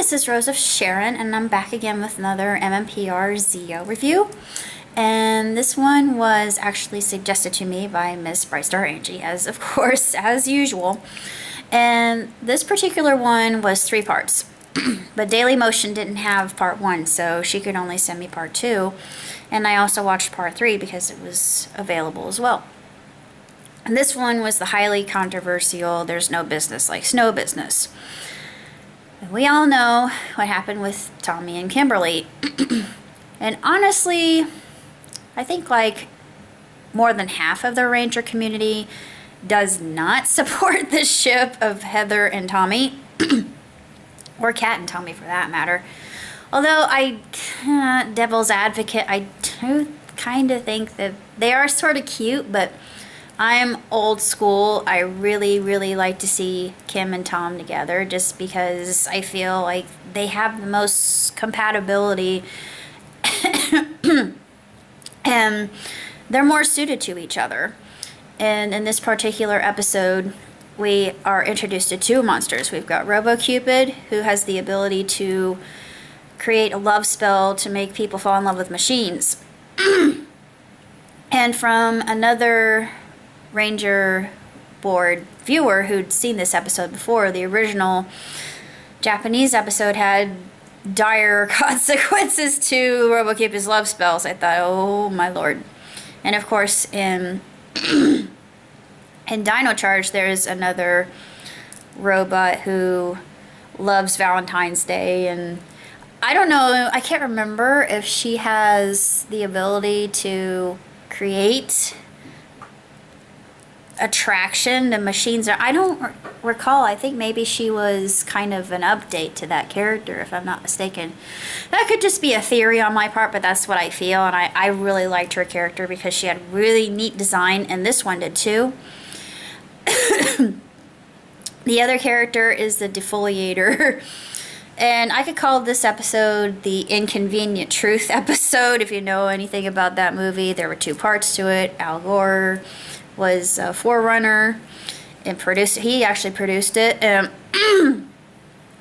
this is Rose of Sharon, and I'm back again with another MMPR Zio review. And this one was actually suggested to me by Miss Bright Star Angie, as usual. And this particular one was 3 parts. But Daily Motion didn't have part 1, so she could only send me part 2. And I also watched part 3 because it was available as well. And this one was the highly controversial There's No Business Like Snow Business. We all know what happened with Tommy and Kimberly. And honestly, I think like more than half of the Ranger community does not support the ship of Heather and Tommy. Or Kat and Tommy for that matter. Although devil's advocate, I do kind of think that they are sort of cute, but I'm old school. I really like to see Kim and Tom together just because I feel like they have the most compatibility and they're more suited to each other. And in this particular episode, we are introduced to 2 monsters. We've got RoboCupid, who has the ability to create a love spell to make people fall in love with machines. And from another Ranger board viewer who'd seen this episode before, the original Japanese episode had dire consequences to RoboCupid's love spells. I thought, oh my lord. And of course in Dino Charge there's another robot who loves Valentine's Day, and I don't know, I can't remember if she has the ability to create attraction to machines. I don't recall. I think maybe she was kind of an update to that character, if I'm not mistaken. That could just be a theory on my part, but that's what I feel, and I really liked her character because she had really neat design, and this one did too. The other character is the defoliator. And I could call this episode the Inconvenient Truth episode. If you know anything about that movie, there were 2 parts to it. Al Gore was a forerunner and he actually produced it.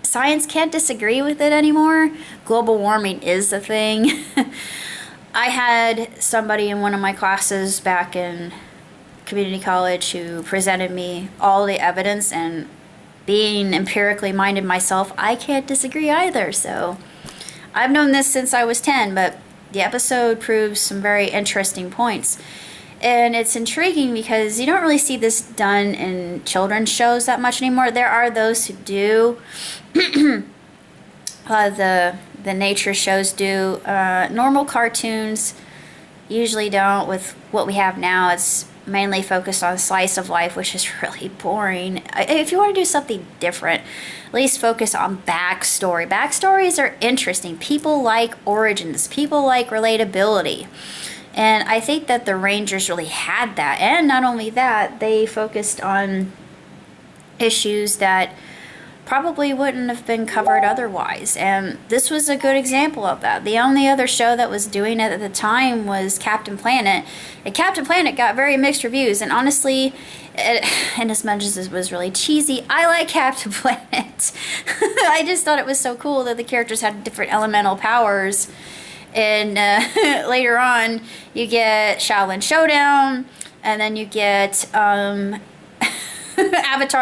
Science can't disagree with it anymore. Global warming is the thing. I had somebody in one of my classes back in community college who presented me all the evidence, and being empirically minded myself, I can't disagree either. So I've known this since I was 10, but the episode proves some very interesting points. And it's intriguing because you don't really see this done in children's shows that much anymore. There are those who do. The nature shows do. Normal cartoons usually don't. With what we have now, it's mainly focused on slice of life, which is really boring. If you want to do something different, at least focus on backstory. Backstories are interesting. People like origins. People like relatability. And I think that the Rangers really had that. And not only that, they focused on issues that probably wouldn't have been covered otherwise. And this was a good example of that. The only other show that was doing it at the time was Captain Planet. And Captain Planet got very mixed reviews. And honestly, and as much as it was really cheesy, I like Captain Planet. I just thought it was so cool that the characters had different elemental powers. And later on, you get Shaolin Showdown, and then you get Avatar: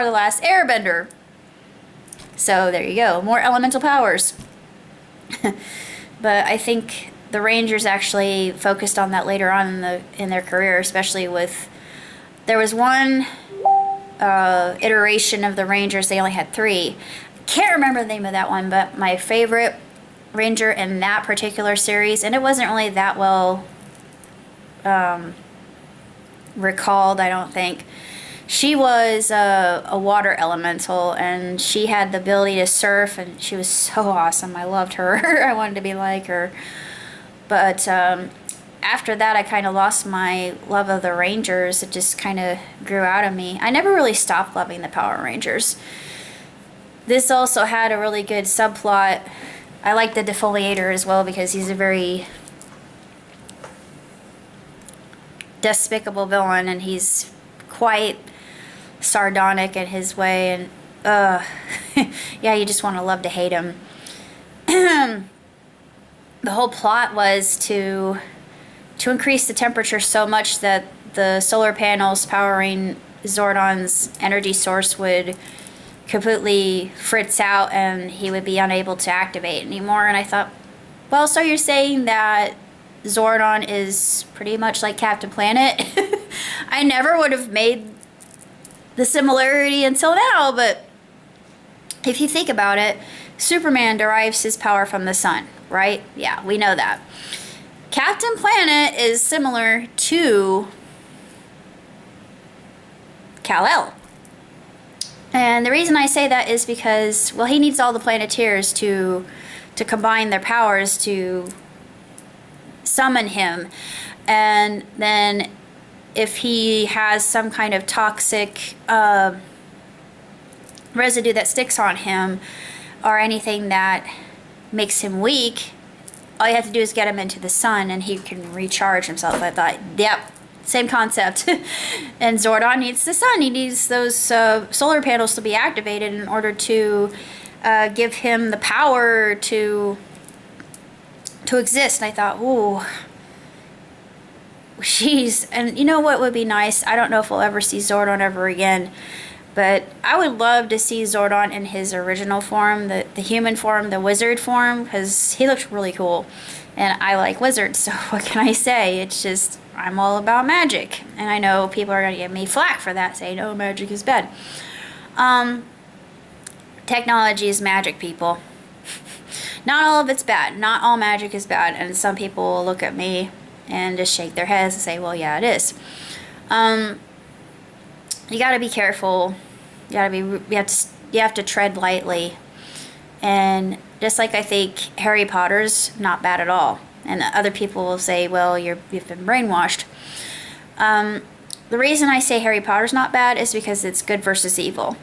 The Last Airbender. So there you go, more elemental powers. But I think the Rangers actually focused on that later on in their career, especially with, there was one iteration of the Rangers, they only had 3. Can't remember the name of that one, but my favorite Ranger in that particular series, and it wasn't really that well recalled, I don't think. She was a water elemental, and she had the ability to surf, and she was so awesome. I loved her. I wanted to be like her. But after that, I kind of lost my love of the Rangers. It just kind of grew out of me. I never really stopped loving the Power Rangers. This also had a really good subplot. I like the defoliator as well because he's a very despicable villain, and he's quite sardonic in his way, and yeah, you just want to love to hate him. The whole plot was to increase the temperature so much that the solar panels powering Zordon's energy source would completely fritz out and he would be unable to activate anymore. And I thought, well, so you're saying that Zordon is pretty much like Captain Planet? I never would have made the similarity until now, but if you think about it, Superman derives his power from the sun, right? Yeah, we know that. Captain Planet is similar to Kal-El. And the reason I say that is because, well, he needs all the Planeteers to combine their powers to summon him. And then if he has some kind of toxic residue that sticks on him or anything that makes him weak, all you have to do is get him into the sun and he can recharge himself. I thought, yep, same concept. And Zordon needs the sun. He needs those solar panels to be activated in order to give him the power to exist. And I thought, ooh, jeez. And you know what would be nice? I don't know if we'll ever see Zordon ever again, but I would love to see Zordon in his original form, the human form, the wizard form, because he looks really cool. And I like wizards, so what can I say? It's just, I'm all about magic. And I know people are going to give me flack for that, saying, oh, magic is bad. Technology is magic, people. Not all of it's bad. Not all magic is bad. And some people will look at me and just shake their heads and say, well, yeah, it is. You got to be careful. You have to tread lightly. And just like I think Harry Potter's not bad at all. And other people will say, well, you've been brainwashed. The reason I say Harry Potter's not bad is because it's good versus evil.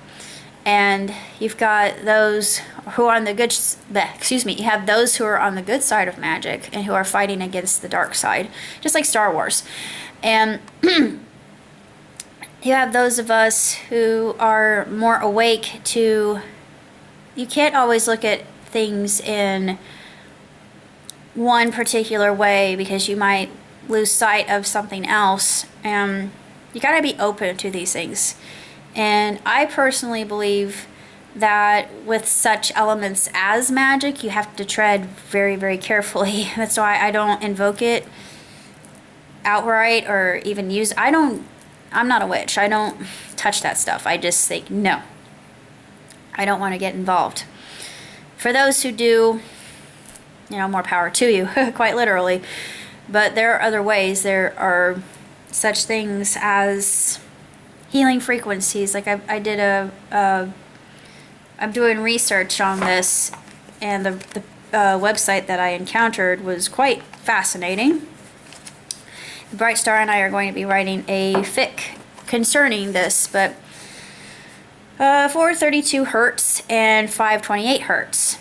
And you've got those who are on the good, you have those who are on the good side of magic and who are fighting against the dark side, just like Star Wars. And you have those of us who are more awake to, you can't always look at things in one particular way because you might lose sight of something else. You got to be open to these things. And I personally believe that with such elements as magic, you have to tread very, very carefully. That's why I don't invoke it outright or even use. I'm not a witch. I don't touch that stuff. I just think, no. I don't want to get involved. For those who do, more power to you, quite literally. But there are other ways. There are such things as healing frequencies. Like I'm doing research on this, and the website that I encountered was quite fascinating. Bright Star and I are going to be writing a fic concerning this, but 432 hertz and 528 hertz.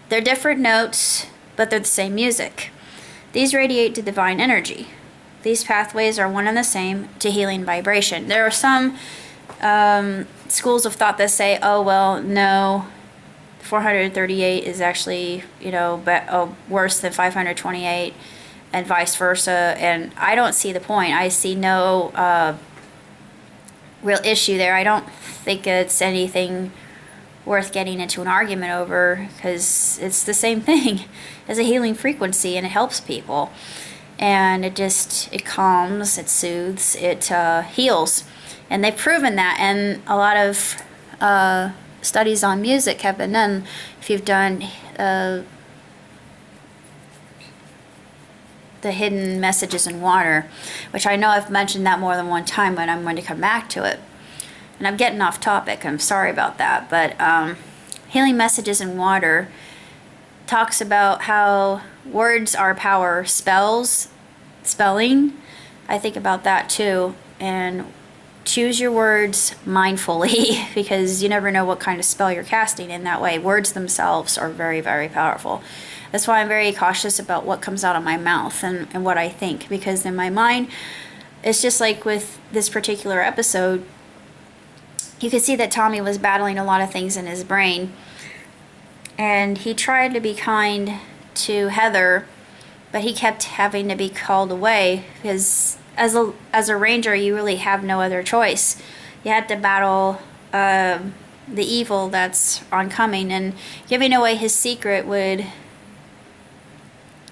They're different notes, but they're the same music. These radiate to divine energy. These pathways are one and the same to healing vibration. There are some schools of thought that say, oh, well, no, 438 is actually, worse than 528 and vice versa. And I don't see the point. I see no real issue there. I don't think it's anything worth getting into an argument over because it's the same thing as a healing frequency and it helps people. And it calms, it soothes, it heals. And they've proven that. And a lot of studies on music have been done. If you've done the hidden messages in water, which I know I've mentioned that more than one time, but I'm going to come back to it. And I'm getting off topic. I'm sorry about that. But healing messages in water talks about how words are power. Spelling, I think about that too. And choose your words mindfully because you never know what kind of spell you're casting in that way. Words themselves are very, very powerful. That's why I'm very cautious about what comes out of my mouth and what I think, because in my mind, it's just like with this particular episode, you could see that Tommy was battling a lot of things in his brain. And he tried to be kind to Heather, but he kept having to be called away because as a ranger, you really have no other choice. You had to battle the evil that's oncoming, and giving away his secret would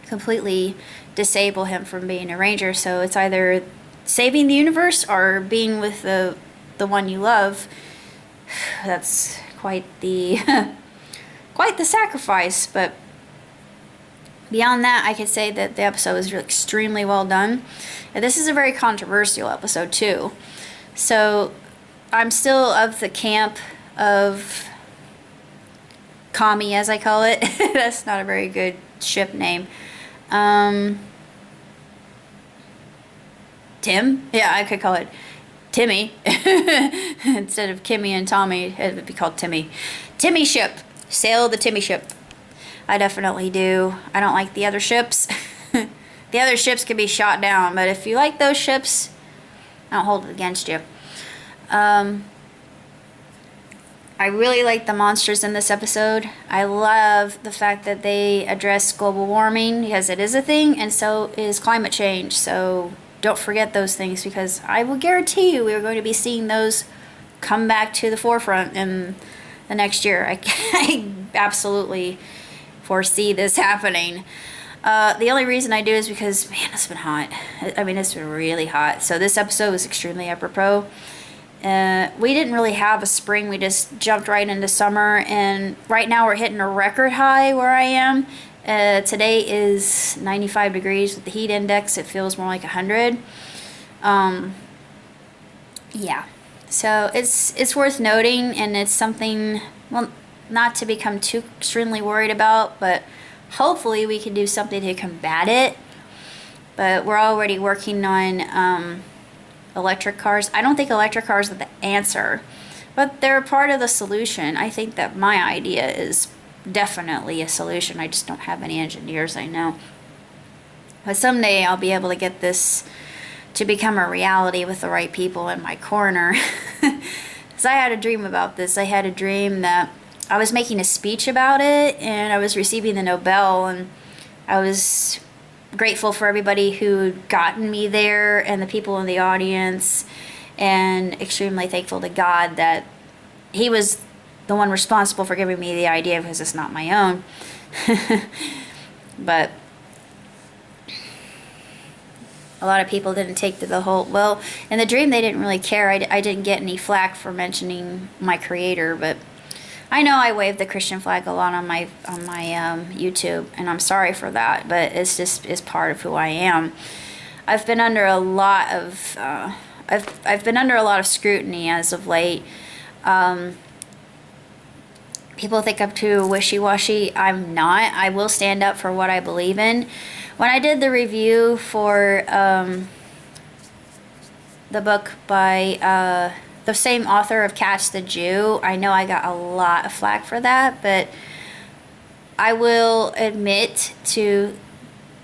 completely disable him from being a ranger. So it's either saving the universe or being with the one you love. That's quite the quite the sacrifice. But beyond that, I could say that the episode was extremely well done. And this is a very controversial episode too. So I'm still of the camp of Kommy, as I call it. That's not a very good ship name. Tim? Yeah, I could call it Timmy. Instead of Kimmy and Tommy, it would be called Timmy. Timmy ship. Sail the Timmy ship. I definitely do. I don't like the other ships. The other ships can be shot down, but if you like those ships, I don't hold it against you. I really like the monsters in this episode. I love the fact that they address global warming, because it is a thing, and so is climate change. So don't forget those things, because I will guarantee you we are going to be seeing those come back to the forefront in the next year. I absolutely foresee this happening. The only reason I do is because, man, it's been hot. I mean, it's been really hot. So this episode was extremely apropos. We didn't really have a spring. We just jumped right into summer, and right now we're hitting a record high where I am. Today is 95 degrees with the heat index. It feels more like 100. Yeah. So it's worth noting, and it's something, well, not to become too extremely worried about, but hopefully we can do something to combat it. But we're already working on electric cars. I don't think electric cars are the answer, but they're part of the solution. I think that my idea is definitely a solution. I just don't have any engineers I know. But someday I'll be able to get this to become a reality with the right people in my corner. Because I had a dream about this. I had a dream that I was making a speech about it, and I was receiving the Nobel, and I was grateful for everybody who'd gotten me there and the people in the audience, and extremely thankful to God that he was the one responsible for giving me the idea, because it's not my own. But a lot of people didn't take to the whole, well, in the dream they didn't really care. I didn't get any flack for mentioning my creator, but I know I wave the Christian flag a lot on my YouTube, and I'm sorry for that, but it's part of who I am. I've been under a lot of I've been under a lot of scrutiny as of late. People think I'm too wishy-washy. I'm not. I will stand up for what I believe in. When I did the review for the book by the same author of Catch the Jew, I know I got a lot of flack for that, but I will admit to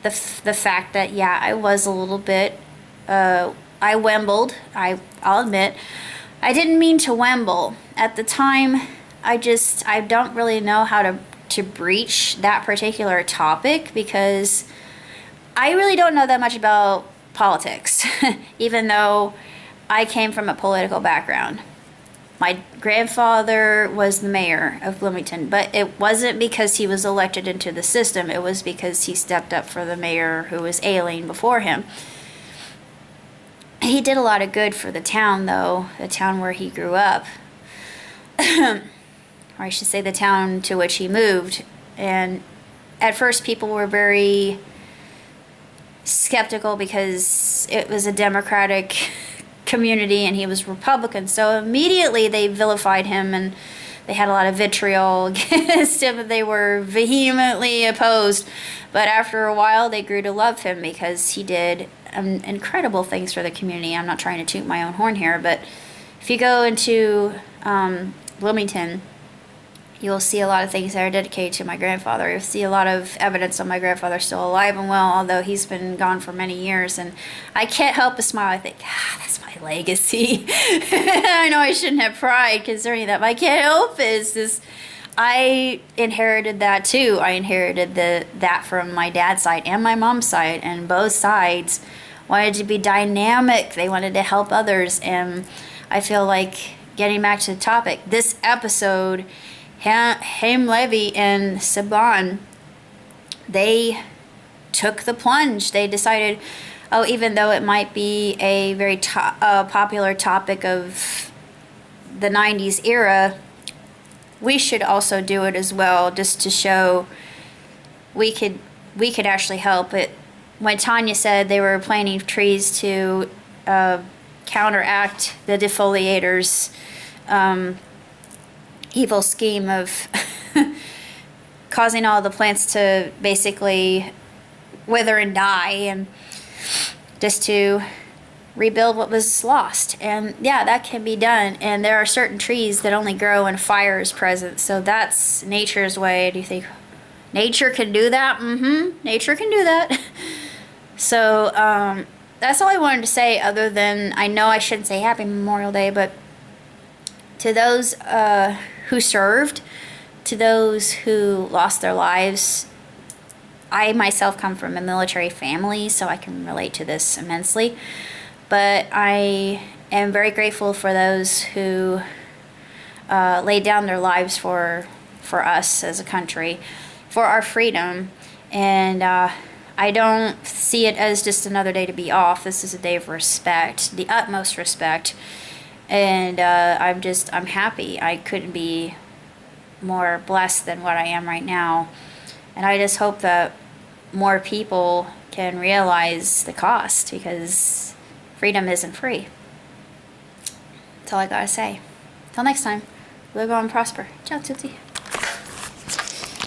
the fact that, yeah, I was a little bit, I wembled. I'll admit. I didn't mean to wemble. At the time, I don't really know how to breach that particular topic, because I really don't know that much about politics, even though I came from a political background. My grandfather was the mayor of Bloomington, but it wasn't because he was elected into the system. It was because he stepped up for the mayor who was ailing before him. He did a lot of good for the town, though, the town where he grew up. Or I should say the town to which he moved. And at first people were very skeptical because it was a Democratic community and he was Republican, so immediately they vilified him and they had a lot of vitriol against him. They were vehemently opposed, but after a while they grew to love him because he did incredible things for the community. I'm not trying to toot my own horn here, but if you go into Bloomington, you'll see a lot of things that are dedicated to my grandfather. You'll see a lot of evidence of my grandfather still alive and well, although he's been gone for many years. And I can't help but smile. I think, that's my legacy. I know I shouldn't have pride concerning that, but I can't help it. It's just, I inherited that too. I inherited that from my dad's side and my mom's side, and both sides wanted to be dynamic. They wanted to help others, and I feel like, getting back to the topic, this episode, Haim Levy and Saban, they took the plunge. They decided, even though it might be a very popular topic of the 90s era, we should also do it as well, just to show we could actually help it. When Tanya said they were planting trees to counteract the defoliators' evil scheme of causing all the plants to basically wither and die, and just to rebuild what was lost. And yeah, that can be done. And there are certain trees that only grow when fire is present. So that's nature's way. Do you think nature can do that? Nature can do that. So that's all I wanted to say, other than, I know I shouldn't say Happy Memorial Day, but to those who served, to those who lost their lives, I myself come from a military family, so I can relate to this immensely. But I am very grateful for those who laid down their lives for us as a country, for our freedom. And I don't see it as just another day to be off. This is a day of respect, the utmost respect. And I'm happy. I couldn't be more blessed than what I am right now. And I just hope that more people can realize the cost, because freedom isn't free. That's all I gotta say. Till next time, live on and prosper. Ciao, Tootsie.